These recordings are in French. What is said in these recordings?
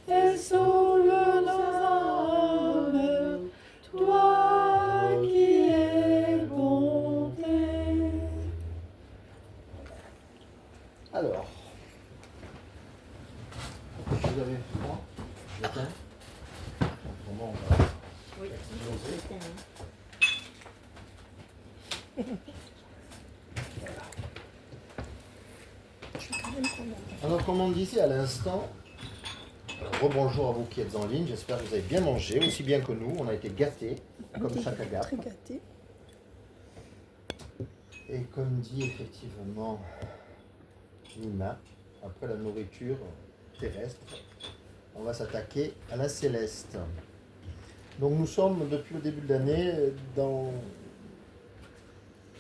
et sauve nos âmes, toi qui es bonté. Alors, vous avez froid? J'éteins? Comment on va Oui, exploser? Alors, comme on disait à l'instant, rebonjour à vous qui êtes en ligne, j'espère que vous avez bien mangé, aussi bien que nous, on a été gâtés, comme chaque agape. Très gâté. Et comme dit effectivement Nina, après la nourriture terrestre, on va s'attaquer à la céleste. Donc nous sommes depuis le début de l'année dans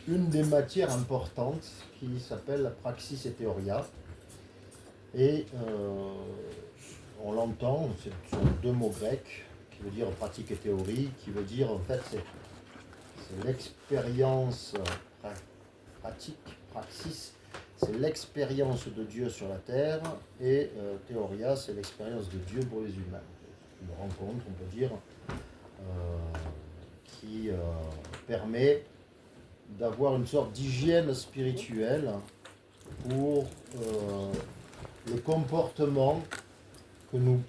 une des matières importantes qui s'appelle la praxis et théoria. Et on l'entend, ce sont deux mots grecs qui veut dire pratique et théorie, qui veut dire en fait c'est l'expérience pratique, praxis, c'est l'expérience de Dieu sur la terre, et théoria, c'est l'expérience de Dieu pour les humains. Une rencontre, on peut dire, qui permet d'avoir une sorte d'hygiène spirituelle pour le comportement que nous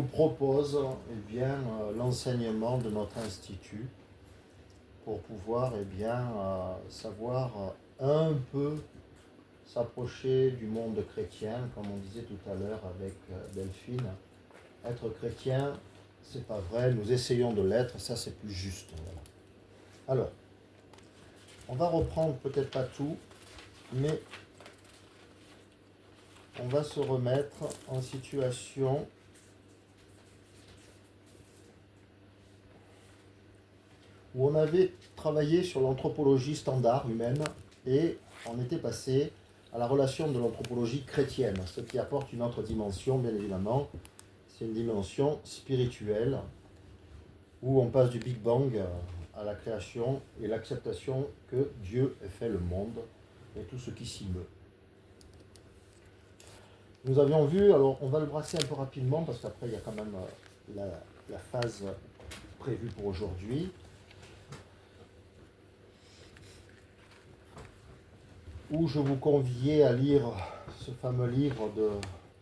propose l'enseignement de notre institut, pour pouvoir savoir un peu s'approcher du monde chrétien, comme on disait tout à l'heure avec Delphine. Être chrétien, c'est pas vrai, nous essayons de l'être, ça c'est plus juste. Voilà. Alors, on va reprendre peut-être pas tout, mais on va se remettre en situation où on avait travaillé sur l'anthropologie standard humaine et on était passé à la relation de l'anthropologie chrétienne, ce qui apporte une autre dimension, bien évidemment. C'est une dimension spirituelle où on passe du Big Bang à la création et l'acceptation que Dieu ait fait le monde et tout ce qui s'y meut. Nous avions vu, alors on va le brasser un peu rapidement parce qu'après il y a quand même la phase prévue pour aujourd'hui, où je vous conviais à lire ce fameux livre de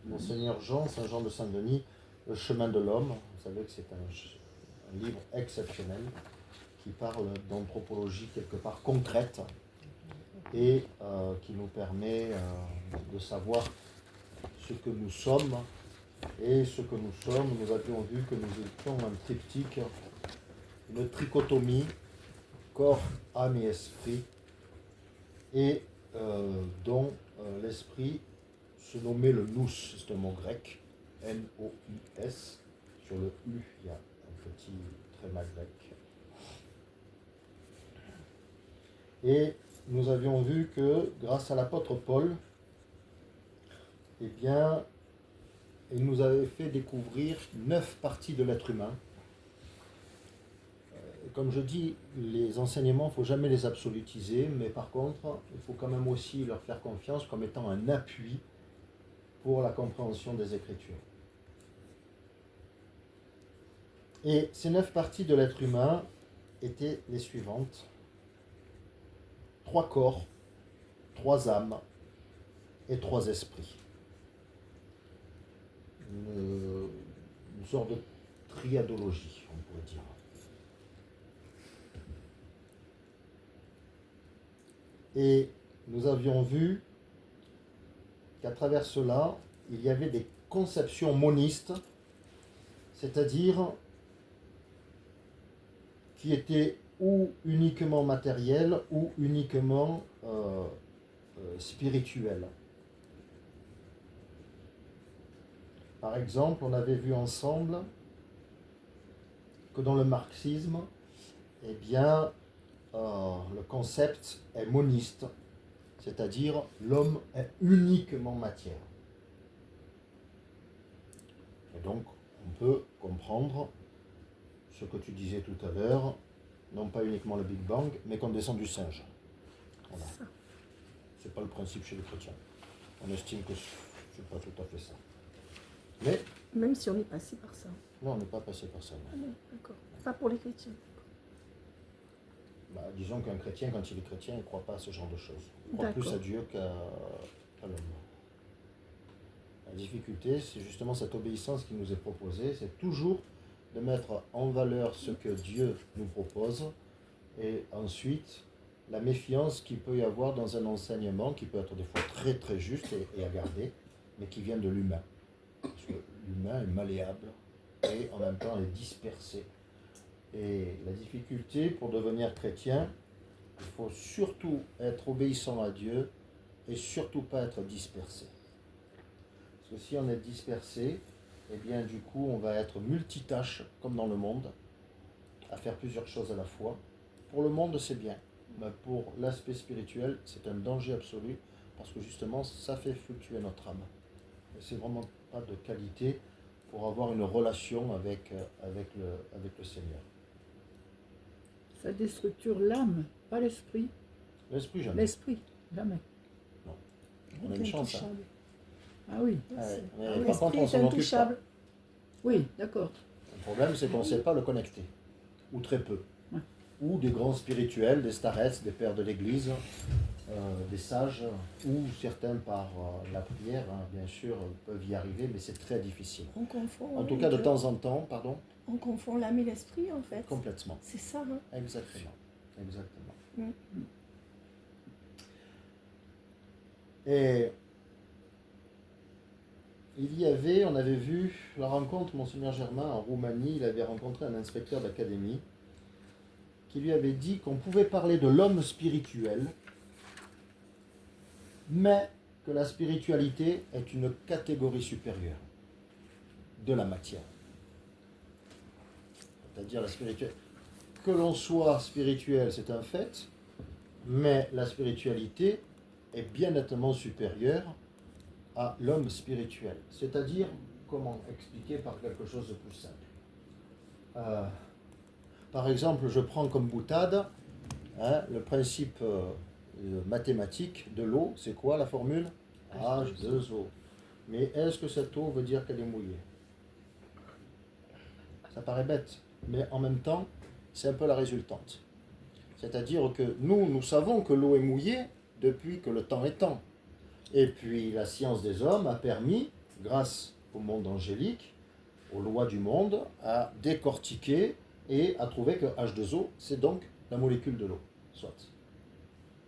Monseigneur Jean, Saint Jean de Saint-Denis, Le chemin de l'homme. Vous savez que c'est un livre exceptionnel qui parle d'anthropologie quelque part concrète et qui nous permet de savoir ce que nous sommes. Et ce que nous sommes, nous avions vu que nous étions un triptyque, une trichotomie, corps, âme et esprit, et dont l'esprit se nommait le nous, c'est un mot grec, N-O-U-S, sur le U, il y a un petit tréma grec. Et nous avions vu que grâce à l'apôtre Paul, eh bien, il nous avait fait découvrir 9 parties de l'être humain. Comme je dis, les enseignements, il ne faut jamais les absolutiser, mais par contre, il faut quand même aussi leur faire confiance comme étant un appui pour la compréhension des Écritures. Et ces 9 parties de l'être humain étaient les suivantes. 3 corps, 3 âmes et 3 esprits. Une sorte de triadologie, on pourrait dire. Et nous avions vu qu'à travers cela, il y avait des conceptions monistes, c'est-à-dire qui étaient ou uniquement matérielles ou uniquement spirituelles. Par exemple, on avait vu ensemble que dans le marxisme, eh bien, le concept est moniste, c'est-à-dire l'homme est uniquement matière. Et donc, on peut comprendre ce que tu disais tout à l'heure, non pas uniquement le Big Bang, mais qu'on descend du singe. Voilà. Ce n'est pas le principe chez les chrétiens. On estime que ce n'est pas tout à fait ça. Mais, Même si on est passé par ça. non, on n'est pas passé par ça. Ah non, d'accord. Pas pour les chrétiens. Bah, disons qu'un chrétien, quand il est chrétien, il ne croit pas à ce genre de choses. Il croit plus à Dieu qu'à l'homme. La difficulté, c'est justement cette obéissance qui nous est proposée, c'est toujours de mettre en valeur ce que Dieu nous propose, et ensuite la méfiance qu'il peut y avoir dans un enseignement qui peut être des fois très très juste et à garder, mais qui vient de l'humain. Parce que l'humain est malléable et en même temps est dispersé. Et la difficulté pour devenir chrétien, il faut surtout être obéissant à Dieu et surtout pas être dispersé. Parce que si on est dispersé, eh bien du coup on va être multitâche comme dans le monde, à faire plusieurs choses à la fois. Pour le monde c'est bien, mais pour l'aspect spirituel c'est un danger absolu, parce que justement ça fait fluctuer notre âme. Et c'est vraiment pas de qualité pour avoir une relation avec le Seigneur. Ça déstructure l'âme, pas l'esprit. L'esprit jamais. L'esprit, jamais. Non. On a une chance. Hein. Ah oui. Ouais. Mais Ah oui, par l'esprit contre, on est s'en occupe pas. intouchable. Oui, d'accord. Le problème, c'est qu'on ne sait pas le connecter, ou très peu. Ouais. Ou des grands spirituels, des starets, des pères de l'Église, des sages, ou certains par la prière, hein, bien sûr, peuvent y arriver, mais c'est très difficile. On confond. En tout cas, de temps en temps, pardon, On confond l'âme et l'esprit, en fait. complètement. C'est ça, hein. Exactement. Exactement. Mm. Et on avait vu la rencontre, Monseigneur Germain, en Roumanie, il avait rencontré un inspecteur d'académie qui lui avait dit qu'on pouvait parler de l'homme spirituel, mais que la spiritualité est une catégorie supérieure de la matière. C'est-à-dire la spiritualité. Que l'on soit spirituel, c'est un fait, mais la spiritualité est bien nettement supérieure à l'homme spirituel. C'est-à-dire, comment expliquer par quelque chose de plus simple. Par exemple, je prends comme boutade le principe mathématique de l'eau. C'est quoi la formule? H2O. Mais est-ce que cette eau veut dire qu'elle est mouillée? Ça paraît bête, mais en même temps, c'est un peu la résultante. C'est-à-dire que nous savons que l'eau est mouillée depuis que le temps est temps. Et puis la science des hommes a permis, grâce au monde angélique, aux lois du monde, à décortiquer et à trouver que H2O, c'est donc la molécule de l'eau. Soit.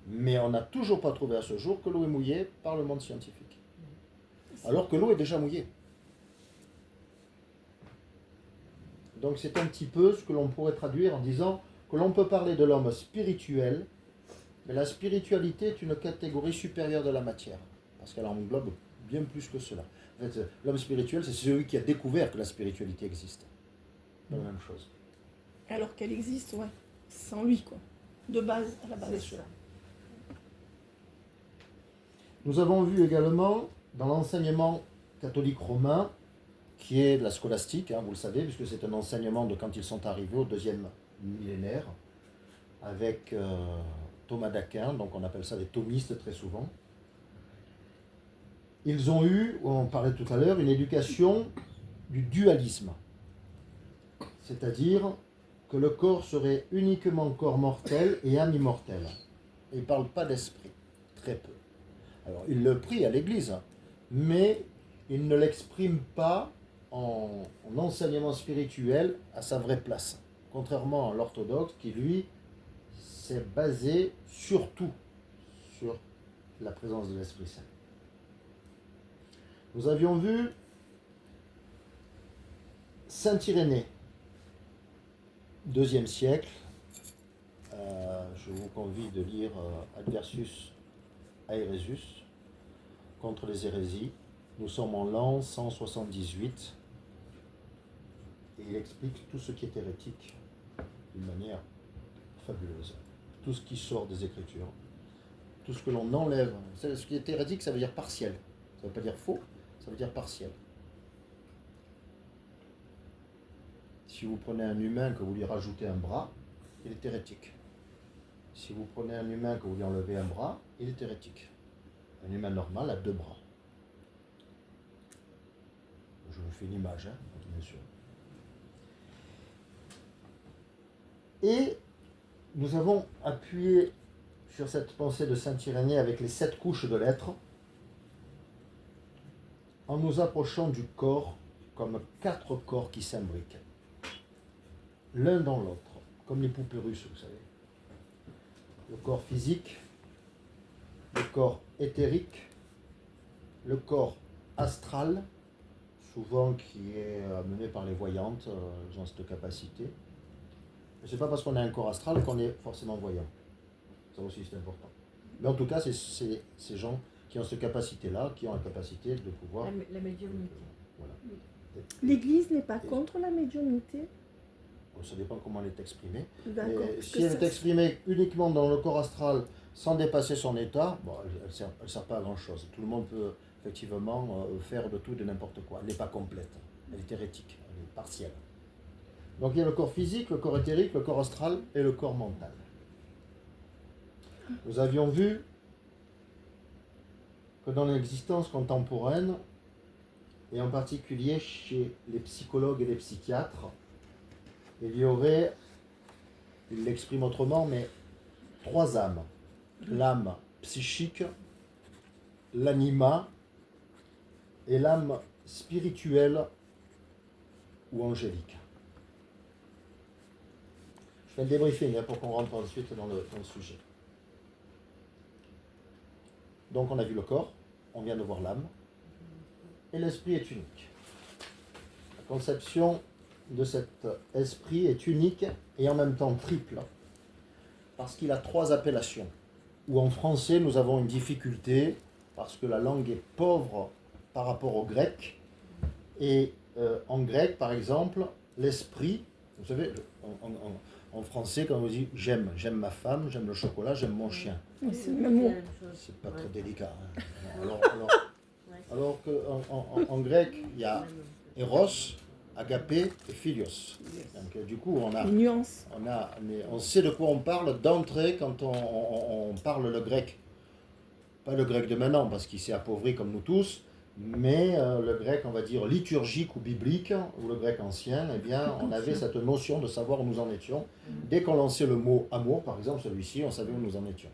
Mais on n'a toujours pas trouvé à ce jour que l'eau est mouillée par le monde scientifique. Alors que l'eau est déjà mouillée. Donc c'est un petit peu ce que l'on pourrait traduire en disant que l'on peut parler de l'homme spirituel, mais la spiritualité est une catégorie supérieure de la matière, parce qu'elle englobe bien plus que cela. En fait, l'homme spirituel, c'est celui qui a découvert que la spiritualité existe. C'est la même chose. Alors qu'elle existe, ouais. Sans lui, quoi. De base, à la base. C'est ça. Nous avons vu également dans l'enseignement catholique romain, qui est de la scolastique, hein, vous le savez, puisque c'est un enseignement de quand ils sont arrivés au 2e millénaire, avec Thomas d'Aquin, donc on appelle ça les thomistes très souvent. Ils ont eu, on parlait tout à l'heure, une éducation du dualisme, c'est-à-dire que le corps serait uniquement corps mortel et âme immortelle. Et ils ne parlent pas d'esprit, très peu. Alors ils le prient à l'église, mais ils ne l'expriment pas en enseignement spirituel à sa vraie place. Contrairement à l'orthodoxe qui, lui, s'est basé surtout sur la présence de l'Esprit Saint. Nous avions vu Saint Irénée, 2e siècle. Je vous convie de lire Adversus Aeresus contre les hérésies. Nous sommes en l'an 178 et il explique tout ce qui est hérétique d'une manière fabuleuse. Tout ce qui sort des Écritures, tout ce que l'on enlève. Ce qui est hérétique, ça veut dire partiel. Ça ne veut pas dire faux, ça veut dire partiel. Si vous prenez un humain que vous lui rajoutez un bras, il est hérétique. Si vous prenez un humain que vous lui enlevez un bras, il est hérétique. Un humain normal a 2 bras. Je vous fais une image, hein, bien sûr. Et nous avons appuyé sur cette pensée de saint Irénée avec les 7 couches de l'être, en nous approchant du corps comme 4 corps qui s'imbriquent, l'un dans l'autre, comme les poupées russes, vous savez. Le corps physique, le corps éthérique, le corps astral, souvent qui est mené par les voyantes, elles ont cette capacité. Mais ce n'est pas parce qu'on a un corps astral qu'on est forcément voyant. Ça aussi c'est important. Mais en tout cas, c'est ces gens qui ont cette capacité-là, qui ont la capacité de pouvoir... La médiumnité. Voilà. L'Église n'est pas contre la médiumnité. Bon, ça dépend comment elle est exprimée. D'accord. Et parce si que elle ça- est exprimée uniquement dans le corps astral, sans dépasser son état, bon, elle ne sert pas à grand-chose. Tout le monde peut effectivement faire de tout, de n'importe quoi. Elle n'est pas complète. Elle est hérétique. Elle est partielle. Donc il y a le corps physique, le corps éthérique, le corps astral et le corps mental. Nous avions vu que dans l'existence contemporaine, et en particulier chez les psychologues et les psychiatres, il y aurait, il l'exprime autrement, mais 3 âmes. L'âme psychique, l'anima et l'âme spirituelle ou angélique. Je fais le débriefing pour qu'on rentre ensuite dans le sujet. Donc on a vu le corps, on vient de voir l'âme, et l'esprit est unique. La conception de cet esprit est unique et en même temps triple, parce qu'il a 3 appellations. Ou en français, nous avons une difficulté, parce que la langue est pauvre par rapport au grec. Et en grec, par exemple, l'esprit, vous savez, en français, quand on dit j'aime ma femme, j'aime le chocolat, j'aime mon chien. Oui, c'est le même mot. C'est pas très délicat. Hein. Alors qu'en grec, il y a Eros, Agapé et Philios. Donc, du coup, Une nuance. on sait de quoi on parle d'entrée quand on parle le grec. Pas le grec de maintenant, parce qu'il s'est appauvri comme nous tous, mais le grec, on va dire, liturgique ou biblique, ou le grec ancien, eh bien, on avait cette notion de savoir où nous en étions. Dès qu'on lançait le mot amour, par exemple, celui-ci, on savait où nous en étions.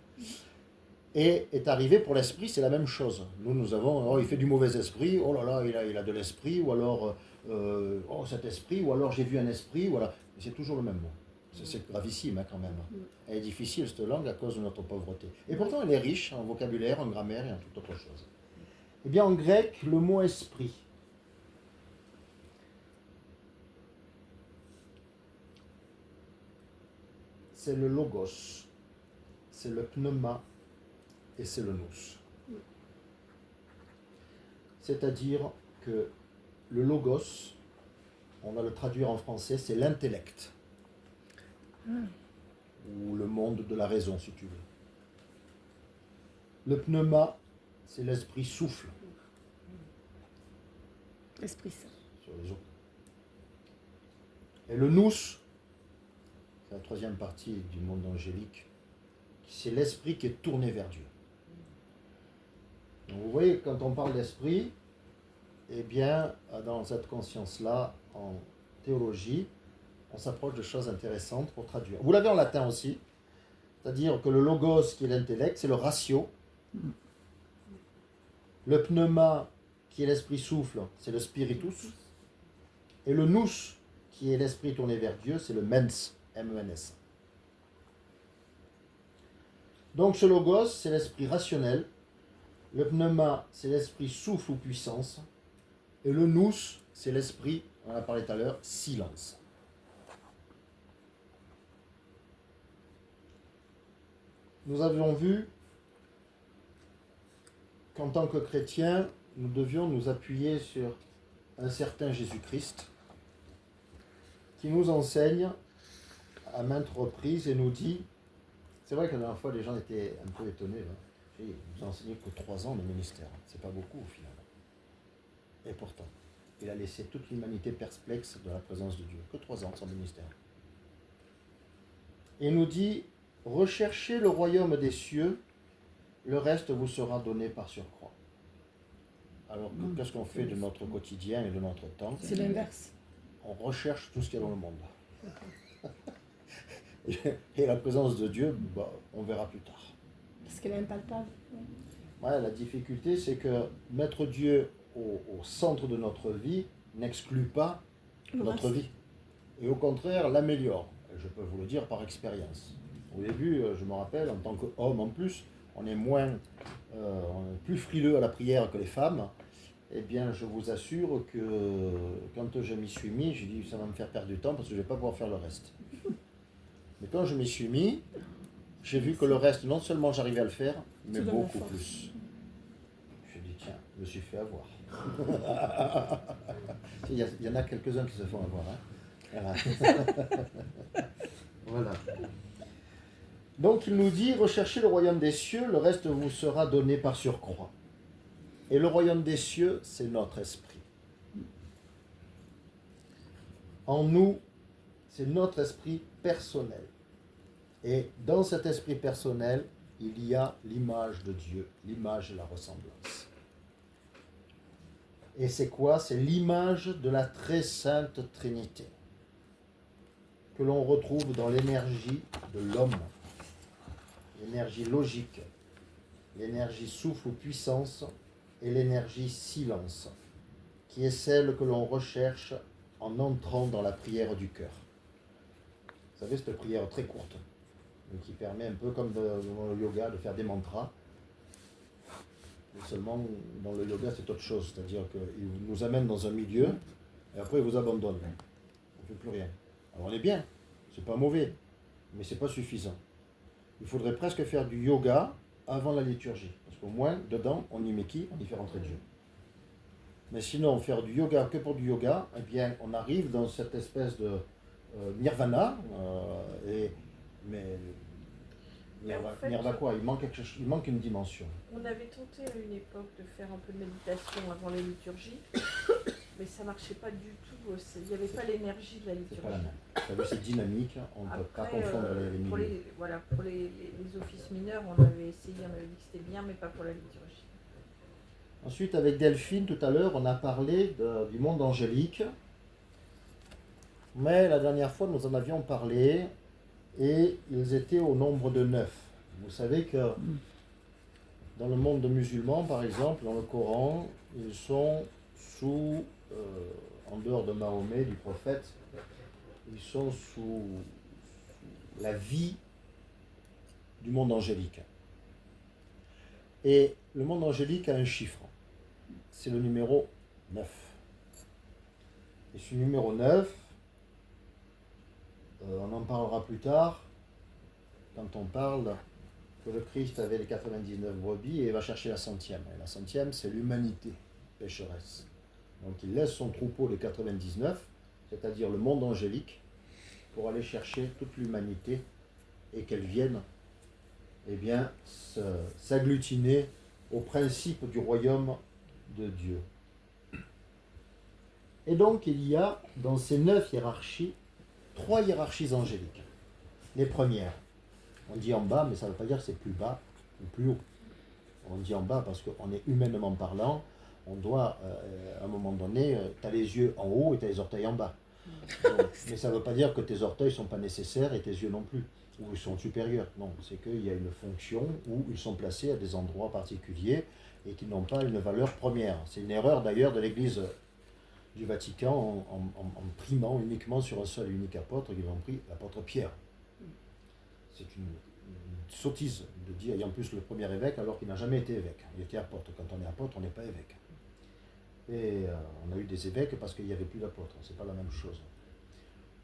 Et est arrivé pour l'esprit, c'est la même chose. Nous avons, oh, il fait du mauvais esprit, oh là là, il a de l'esprit, ou alors, oh cet esprit, ou alors j'ai vu un esprit, voilà. C'est toujours le même mot. C'est gravissime, hein, quand même. Elle est difficile, cette langue, à cause de notre pauvreté. Et pourtant, elle est riche en vocabulaire, en grammaire et en toute autre chose. Eh bien, en grec, le mot esprit, c'est le logos, c'est le pneuma et c'est le nous. C'est-à-dire que le logos, on va le traduire en français, c'est l'intellect. Ou le monde de la raison, si tu veux. Le pneuma, c'est l'esprit souffle. Esprit Saint. Sur les eaux. Et le nous, c'est la 3e partie du monde angélique, c'est l'esprit qui est tourné vers Dieu. Donc vous voyez, quand on parle d'esprit, eh bien, dans cette conscience-là, en théologie, on s'approche de choses intéressantes pour traduire. Vous l'avez en latin aussi, c'est-à-dire que le logos, qui est l'intellect, c'est le ratio. Le pneuma, qui est l'esprit souffle, c'est le spiritus. Et le nous, qui est l'esprit tourné vers Dieu, c'est le mens, M-E-N-S. Donc ce logos, c'est l'esprit rationnel. Le pneuma, c'est l'esprit souffle ou puissance. Et le nous, c'est l'esprit, on en a parlé tout à l'heure, silence. Nous avions vu qu'en tant que chrétiens, nous devions nous appuyer sur un certain Jésus-Christ qui nous enseigne à maintes reprises et nous dit, c'est vrai que la dernière fois les gens étaient un peu étonnés, hein. Il nous a enseigné que 3 ans de ministère, c'est pas beaucoup au final. Et pourtant, il a laissé toute l'humanité perplexe de la présence de Dieu, que 3 ans de son ministère. Et il nous dit, recherchez le royaume des cieux le reste vous sera donné par surcroît. Alors qu'est-ce qu'on fait de notre quotidien et de notre temps? C'est l'inverse. On recherche tout ce qu'il y a dans le monde. Et la présence de Dieu, on verra plus tard. Parce qu'elle est impalpable. Ouais, la difficulté, c'est que mettre Dieu au centre de notre vie n'exclut pas notre vie. Et au contraire, l'améliore. Et je peux vous le dire par expérience. Au début, je me rappelle, en tant qu'homme en plus, on est plus frileux à la prière que les femmes. Eh bien, je vous assure que quand je m'y suis mis, j'ai dit ça va me faire perdre du temps parce que je ne vais pas pouvoir faire le reste. Mais quand je m'y suis mis, j'ai vu que le reste, non seulement j'arrivais à le faire, mais beaucoup plus. Je dis tiens, je me suis fait avoir. Il y en a quelques-uns qui se font avoir. Hein. Voilà. Donc il nous dit, recherchez le royaume des cieux, le reste vous sera donné par surcroît. Et le royaume des cieux, c'est notre esprit. En nous, c'est notre esprit personnel. Et dans cet esprit personnel, il y a l'image de Dieu, l'image et la ressemblance. Et c'est quoi? C'est l'image de la très sainte Trinité, que l'on retrouve dans l'énergie de l'homme, l'énergie logique, l'énergie souffle ou puissance, et l'énergie silence, qui est celle que l'on recherche en entrant dans la prière du cœur. Vous savez, cette prière très courte, qui permet un peu comme dans le yoga de faire des mantras. Mais seulement, dans le yoga, c'est autre chose, c'est-à-dire qu'il nous amène dans un milieu, et après il vous abandonne. On ne fait plus rien. Alors on est bien, c'est pas mauvais, mais c'est pas suffisant. Il faudrait presque faire du yoga avant la liturgie. Parce qu'au moins, dedans, on y met qui? On y fait rentrer Dieu. Mais sinon, faire du yoga que pour du yoga, eh bien, on arrive dans cette espèce de nirvana. Nirvana quoi? Il manque une dimension. On avait tenté à une époque de faire un peu de méditation avant les liturgies, mais ça ne marchait pas du tout. Il n'y avait pas l'énergie de la liturgie. C'est pas la même. Vous savez, c'est dynamique, on ne peut pas confondre les milieux. Pour les offices mineurs, on avait essayé, on avait dit que c'était bien, mais pas pour la liturgie. Ensuite, avec Delphine, tout à l'heure, on a parlé du monde angélique. Mais la dernière fois, nous en avions parlé, et ils étaient au nombre de 9. Vous savez que dans le monde musulman, par exemple, dans le Coran, ils sont sous, en dehors de Mahomet, du prophète, ils sont sous la vie du monde angélique. Et le monde angélique a un chiffre, c'est le numéro 9. Et ce numéro 9, on en parlera plus tard, quand on parle que le Christ avait les 99 brebis et va chercher la centième. Et la centième, c'est l'humanité pécheresse. Donc il laisse son troupeau de 99, c'est-à-dire le monde angélique, pour aller chercher toute l'humanité et qu'elle vienne s'agglutiner au principe du royaume de Dieu. Et donc il y a dans ces 9 hiérarchies, 3 hiérarchies angéliques. Les premières, on dit en bas, mais ça ne veut pas dire que c'est plus bas ou plus haut. On dit en bas parce qu'on est humainement parlant, on doit, à un moment donné, tu as les yeux en haut et tu as les orteils en bas. Donc, mais ça ne veut pas dire que tes orteils ne sont pas nécessaires et tes yeux non plus, ou ils sont supérieurs. Non, c'est qu'il y a une fonction où ils sont placés à des endroits particuliers et qui n'ont pas une valeur première. C'est une erreur d'ailleurs de l'Église du Vatican en primant uniquement sur un seul et unique apôtre, qu'ils ont pris l'apôtre Pierre. C'est une sottise de dire, et en plus le premier évêque alors qu'il n'a jamais été évêque. Il était apôtre. Quand on est apôtre, on n'est pas évêque. Et on a eu des évêques parce qu'il n'y avait plus d'apôtres. C'est pas la même chose.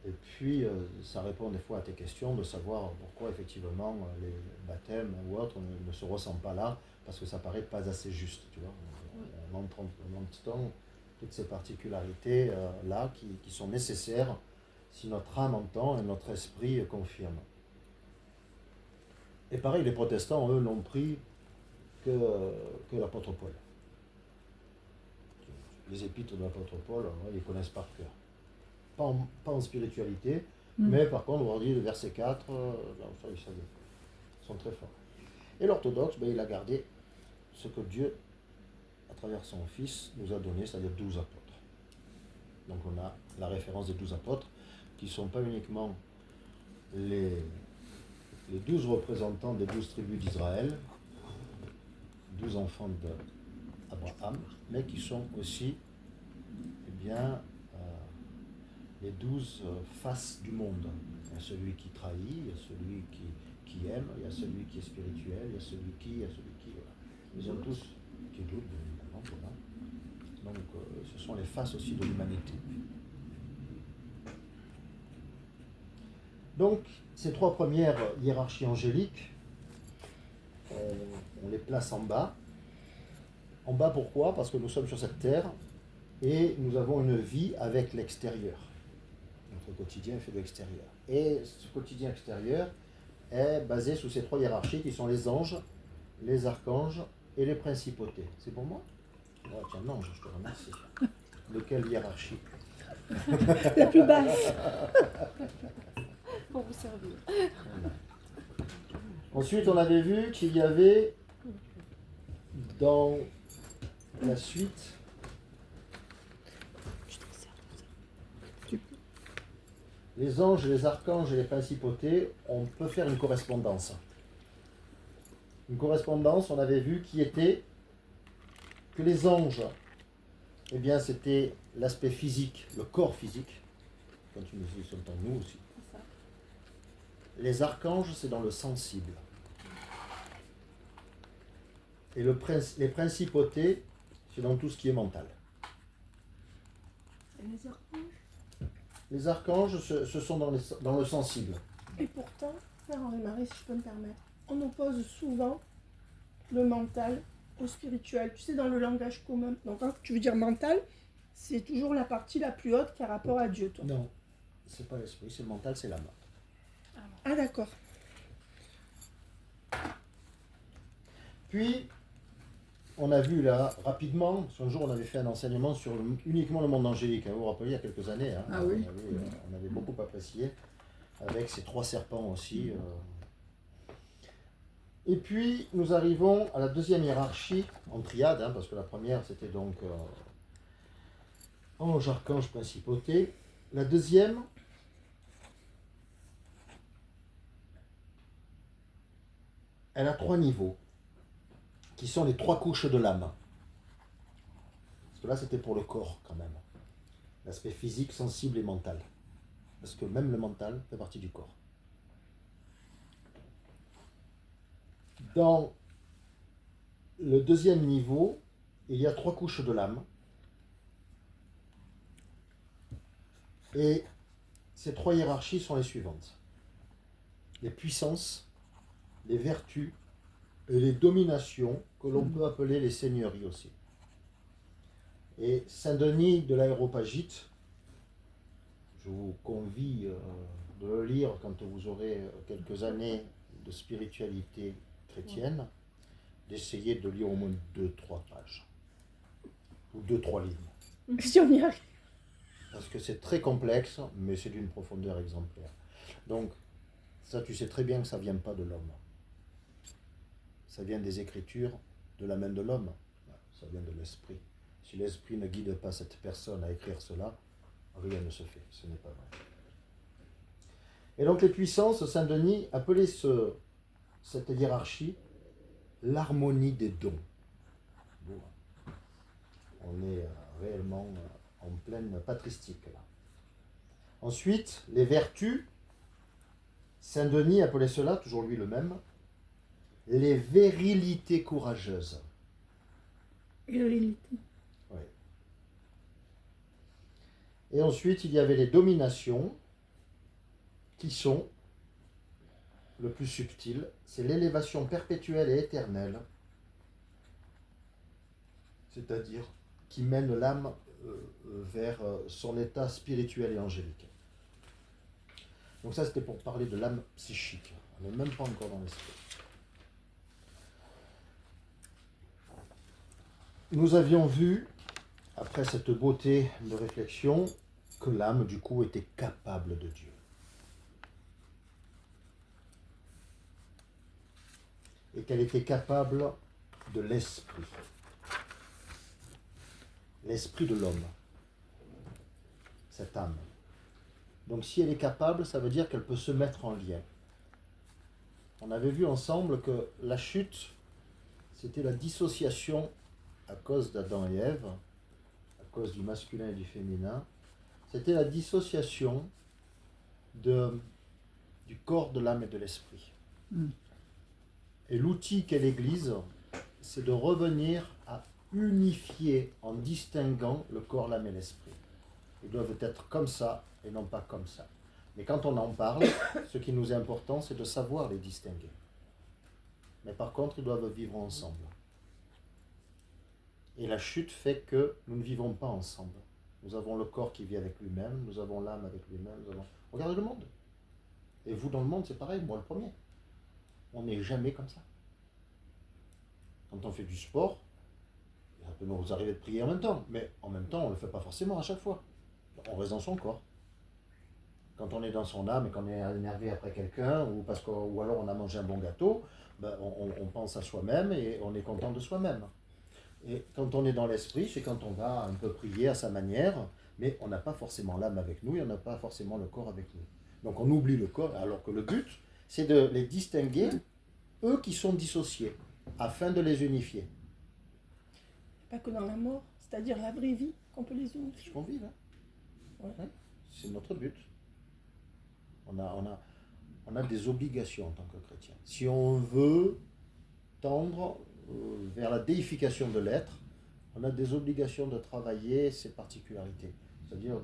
Et puis, ça répond des fois à tes questions de savoir pourquoi effectivement les baptêmes ou autres ne se ressemblent pas là, parce que ça paraît pas assez juste. Tu vois. On entend toutes ces particularités là qui sont nécessaires si notre âme entend et notre esprit confirme. Et pareil, les protestants, eux, n'ont pris que l'apôtre Paul. Les épîtres de l'apôtre Paul, ils les connaissent par cœur. Pas en spiritualité, mais par contre, on leur dit le verset 4, ça, ils sont très forts. Et l'orthodoxe, il a gardé ce que Dieu, à travers son Fils, nous a donné, c'est-à-dire 12 apôtres. Donc on a la référence des 12 apôtres, qui ne sont pas uniquement les 12 représentants des 12 tribus d'Israël, 12 enfants d'Abraham, mais qui sont aussi les 12 faces du monde. Il y a celui qui trahit, il y a celui qui aime, il y a celui qui est spirituel, il y a celui qui, voilà. Ils ont tous, qui doutent, bien évidemment, voilà. Donc ce sont les faces aussi de l'humanité. Donc ces trois premières hiérarchies angéliques, on les place en bas. En bas pourquoi? Parce que nous sommes sur cette terre et nous avons une vie avec l'extérieur. Notre quotidien est fait de l'extérieur. Et ce quotidien extérieur est basé sous ces trois hiérarchies qui sont les anges, les archanges et les principautés. C'est pour moi? Oh, tiens, non, je te remercie. De quelle hiérarchie? La plus basse. Pour vous servir. Voilà. Ensuite, on avait vu qu'il y avait dans la suite les anges, les archanges et les principautés, on peut faire une correspondance. Une correspondance, on avait vu qui était que les anges, eh bien c'était l'aspect physique, le corps physique, quand ils sont en nous aussi. Les archanges, c'est dans le sensible. Et les principautés, c'est dans tout ce qui est mental. Et les archanges. Les archanges, ce sont dans le sensible. Et pourtant, Père Henri-Marie, si je peux me permettre, on oppose souvent le mental au spirituel. Tu sais, dans le langage commun. Donc quand tu veux dire mental, c'est toujours la partie la plus haute qui a rapport à Dieu, toi. Non, c'est pas l'esprit, c'est le mental, c'est l'âme. Ah d'accord. Puis, on a vu là, rapidement, un jour on avait fait un enseignement sur uniquement le monde angélique, vous vous rappelez, il y a quelques années, hein, Ah oui. on avait beaucoup apprécié, avec ces trois serpents aussi. Et puis, nous arrivons à la deuxième hiérarchie, en triade, parce que la première c'était donc ange, archange, principauté. La deuxième, elle a trois niveaux, qui sont les trois couches de l'âme. Parce que là, c'était pour le corps, quand même. L'aspect physique, sensible et mental. Parce que même le mental fait partie du corps. Dans le deuxième niveau, il y a trois couches de l'âme. Et ces trois hiérarchies sont les suivantes. Les puissances, les vertus et les dominations, que l'on peut appeler les seigneuries aussi. Et Saint-Denis de l'Aréopagite, je vous convie de le lire quand vous aurez quelques années de spiritualité chrétienne, d'essayer de lire au moins 2-3 pages, ou 2-3 lignes. Si on y arrive. Parce que c'est très complexe, mais c'est d'une profondeur exemplaire. Donc, ça, tu sais très bien que ça ne vient pas de l'homme. Ça vient des Écritures, de la main de l'homme. Ça vient de l'Esprit. Si l'Esprit ne guide pas cette personne à écrire cela, rien ne se fait. Ce n'est pas vrai. Et donc les puissances, Saint-Denis appelait cette hiérarchie l'harmonie des dons. Bon. On est réellement en pleine patristique là. Ensuite, les vertus, Saint-Denis appelait cela, toujours lui le même, les vérilités courageuses. Virilité. Oui. Et ensuite, il y avait les dominations, qui sont le plus subtil, c'est l'élévation perpétuelle et éternelle, c'est-à-dire qui mène l'âme vers son état spirituel et angélique. Donc ça, c'était pour parler de l'âme psychique. On n'est même pas encore dans l'esprit. Nous avions vu, après cette beauté de réflexion, que l'âme, du coup, était capable de Dieu. Et et qu'elle était capable de l'esprit. L'esprit de l'homme. Cette âme. Donc si elle est capable, ça veut dire qu'elle peut se mettre en lien. On avait vu ensemble que la chute, c'était la dissociation à cause d'Adam et Ève, à cause du masculin et du féminin. C'était la dissociation du corps, de l'âme et de l'esprit. Et l'outil qu'est l'Église, c'est de revenir à unifier en distinguant le corps, l'âme et l'esprit. Ils doivent être comme ça et non pas comme ça. Mais quand on en parle, ce qui nous est important, c'est de savoir les distinguer. Mais par contre, ils doivent vivre ensemble. Et la chute fait que nous ne vivons pas ensemble. Nous avons le corps qui vit avec lui-même, nous avons l'âme avec lui-même, Regardez le monde. Et vous, dans le monde, c'est pareil, moi le premier. On n'est jamais comme ça. Quand on fait du sport, ça peut nous arriver de prier en même temps, mais en même temps, on ne le fait pas forcément à chaque fois. On reste dans son corps. Quand on est dans son âme et qu'on est énervé après quelqu'un, ou alors on a mangé un bon gâteau, ben on pense à soi-même et on est content de soi-même. Et quand on est dans l'esprit, c'est quand on va un peu prier à sa manière, mais on n'a pas forcément l'âme avec nous et on n'a pas forcément le corps avec nous. Donc on oublie le corps, alors que le but, c'est de les distinguer, eux qui sont dissociés, afin de les unifier. Pas que dans la mort, c'est-à-dire la vraie vie, qu'on peut les unifier. Ce qu'on vit, là. Ouais. C'est notre but. On a des obligations en tant que chrétien. Si on veut tendre vers la déification de l'être, on a des obligations de travailler ses particularités. C'est-à-dire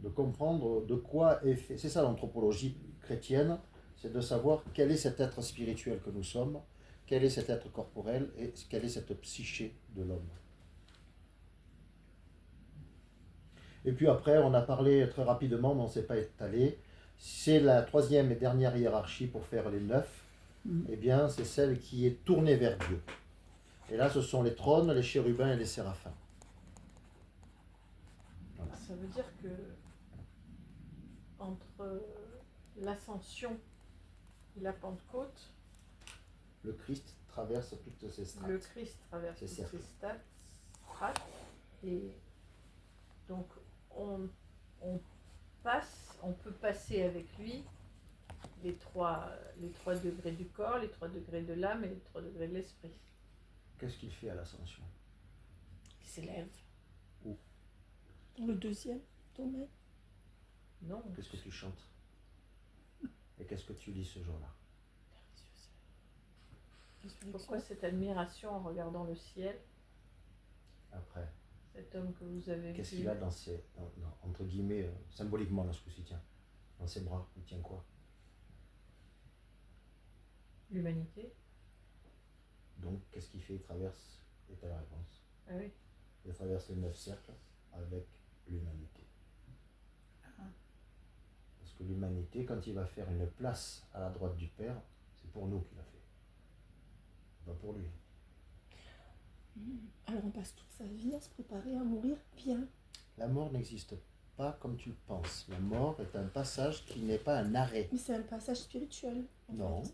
de comprendre de quoi est fait. C'est ça l'anthropologie chrétienne, c'est de savoir quel est cet être spirituel que nous sommes, quel est cet être corporel et quelle est cette psyché de l'homme. Et puis après, on a parlé très rapidement, mais on ne s'est pas étalé. C'est la troisième et dernière hiérarchie pour faire les 9. Eh bien, c'est celle qui est tournée vers Dieu. Et là, ce sont les trônes, les chérubins et les séraphins. Voilà. Ça veut dire que entre l'ascension et la Pentecôte, Le Christ traverse toutes ces strates. le Christ traverse C'est toutes certain. ces strates, et donc on peut passer avec lui les trois degrés du corps, les 3 degrés de l'âme et les 3 degrés de l'esprit. Qu'est-ce qu'il fait à l'ascension? Il s'élève. Dans le deuxième domaine. Non. Qu'est-ce que tu chantes? Et qu'est-ce que tu lis ce jour-là? Pourquoi cette admiration en regardant le ciel, Après, cet homme que vous avez qu'est-ce vu? qu'il a entre guillemets, symboliquement, là, ce coup-ci, tiens, dans ses bras, il tient quoi? L'humanité. Donc, qu'est-ce qu'il fait? Il traverse, et t'as la réponse. Ah oui. Il traverse les 9 cercles avec l'humanité. Parce que l'humanité, quand il va faire une place à la droite du Père, c'est pour nous qu'il a fait. Pas pour lui. Alors on passe toute sa vie à se préparer à mourir bien. La mort n'existe pas comme tu le penses. La mort est un passage qui n'est pas un arrêt. Mais c'est un passage spirituel. en Non. fait.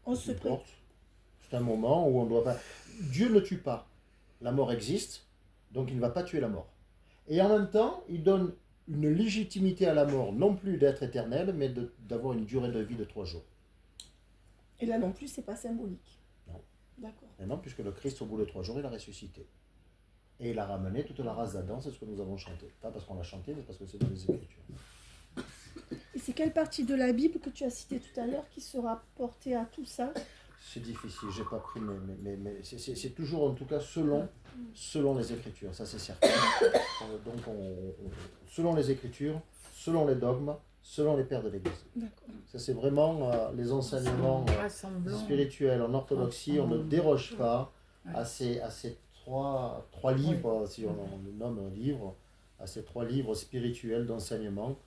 On se prépare. Importe. C'est un moment où on doit pas... Dieu ne tue pas. La mort existe, donc il ne va pas tuer la mort. Et en même temps, il donne une légitimité à la mort, non plus d'être éternelle, mais d'avoir une durée de vie de 3 jours. Et là non plus, c'est pas symbolique. Non. D'accord. Et non, puisque le Christ, au bout de 3 jours, il a ressuscité. Et il a ramené toute la race d'Adam, c'est ce que nous avons chanté. Pas parce qu'on l'a chanté, mais parce que c'est dans les Écritures. Et c'est quelle partie de la Bible que tu as citée tout à l'heure qui sera portée à tout ça? C'est difficile, j'ai pas pris, mais c'est toujours en tout cas selon les Écritures, ça c'est certain. Donc selon les Écritures, selon les dogmes, selon les pères de l'Église. D'accord. Ça c'est vraiment les enseignements spirituels en orthodoxie, on ne déroge pas à ces 3 livres, si on nomme un livre, à ces 3 livres spirituels d'enseignement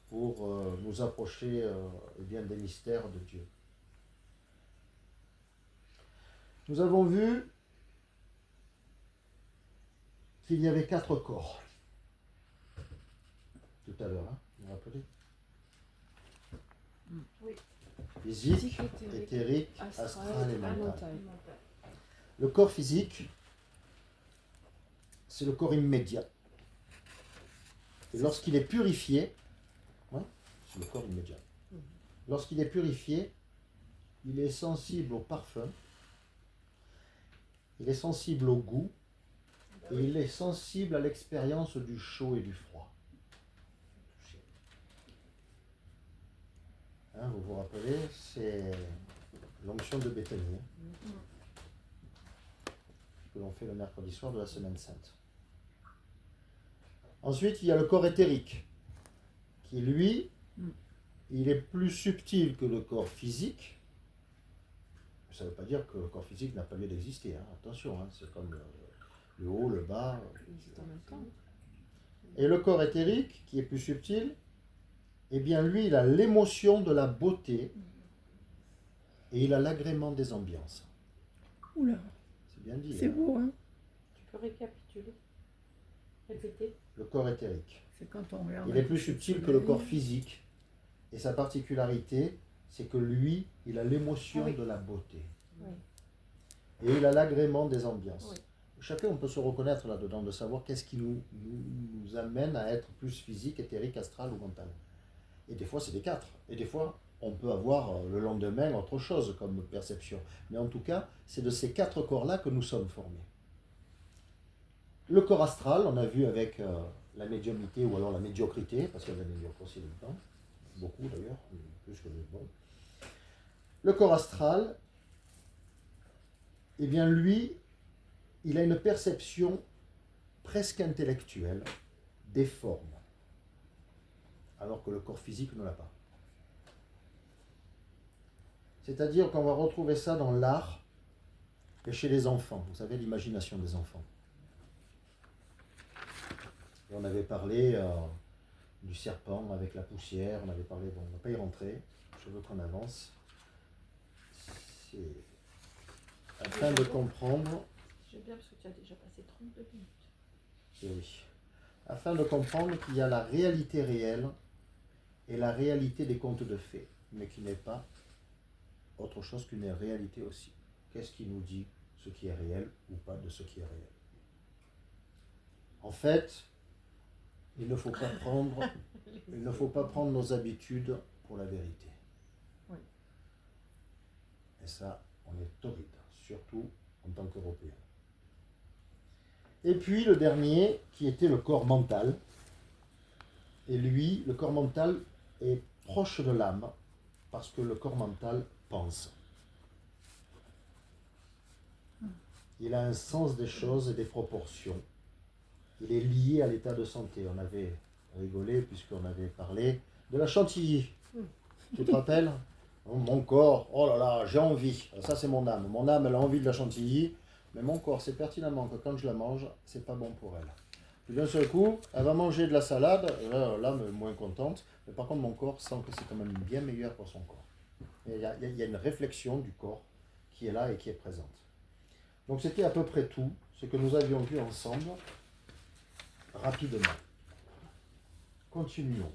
pour nous approcher bien des mystères de Dieu. Nous avons vu qu'il y avait 4 corps. Tout à l'heure, hein, vous vous rappelez? Oui. Physique, Physique, éthérique, astral astral et et mental. mental. Le corps physique, c'est le corps immédiat. Et lorsqu'il est purifié, ouais, c'est le corps immédiat. Lorsqu'il est purifié, il est sensible au parfum, il est sensible au goût, et il est sensible à l'expérience du chaud et du froid. Hein, vous vous rappelez, c'est l'onction de Béthanie, hein, que l'on fait le mercredi soir de la Semaine Sainte. Ensuite, il y a le corps éthérique, qui lui, il est plus subtil que le corps physique. Ça ne veut pas dire que le corps physique n'a pas lieu d'exister, hein. Attention, hein, c'est comme le haut, le bas. Ils existent en même temps. Et le corps éthérique, qui est plus subtil, eh bien lui, il a l'émotion de la beauté et il a l'agrément des ambiances. Oula, C'est bien dit. c'est Hein. beau, hein. Tu peux récapituler? Répéter? Le corps éthérique. C'est quand on regarde. Il est plus subtil que le corps physique. Et sa particularité, c'est que lui, il a l'émotion de la beauté. Oui. Et il a l'agrément des ambiances. Oui. Chacun, on peut se reconnaître là-dedans, de savoir qu'est-ce qui nous amène à être plus physique, éthérique, astral ou mental. Et des fois, c'est des quatre. Et des fois, on peut avoir le lendemain autre chose comme perception. Mais en tout cas, c'est de ces quatre corps-là que nous sommes formés. Le corps astral, on a vu avec la médiumnité ou alors la médiocrité, parce qu'il y a de la médiocre aussi là-dedans. Beaucoup d'ailleurs, plus que le bon. Le corps astral, eh bien lui, il a une perception presque intellectuelle des formes, alors que le corps physique ne l'a pas. C'est-à-dire qu'on va retrouver ça dans l'art et chez les enfants. Vous savez, l'imagination des enfants. Et on avait parlé du serpent avec la poussière, on avait parlé, bon, on ne va pas y rentrer, je veux qu'on avance. C'est afin de comprendre. J'aime bien parce que tu as déjà passé 32 minutes. Et oui. Afin de comprendre qu'il y a la réalité réelle et la réalité des contes de fées, mais qui n'est pas autre chose qu'une réalité aussi. Qu'est-ce qui nous dit ce qui est réel ou pas de ce qui est réel? En fait, il ne faut pas prendre nos habitudes pour la vérité. Oui. Et ça, on est torride, surtout en tant qu'Européens. Et puis le dernier, qui était le corps mental. Et lui, le corps mental est proche de l'âme, parce que le corps mental pense. Il a un sens des choses et des proportions. Il est lié à l'état de santé. On avait rigolé puisqu'on avait parlé de la chantilly. Tu te rappelles? Mon corps, oh là là, j'ai envie. Ça, c'est mon âme. Mon âme, elle a envie de la chantilly. Mais mon corps sait pertinemment que quand je la mange, c'est pas bon pour elle. Puis d'un seul coup, elle va manger de la salade. L'âme est moins contente. Mais par contre, mon corps sent que c'est quand même bien meilleur pour son corps. Il y a une réflexion du corps qui est là et qui est présente. Donc c'était à peu près tout ce que nous avions vu ensemble, rapidement. Continuons.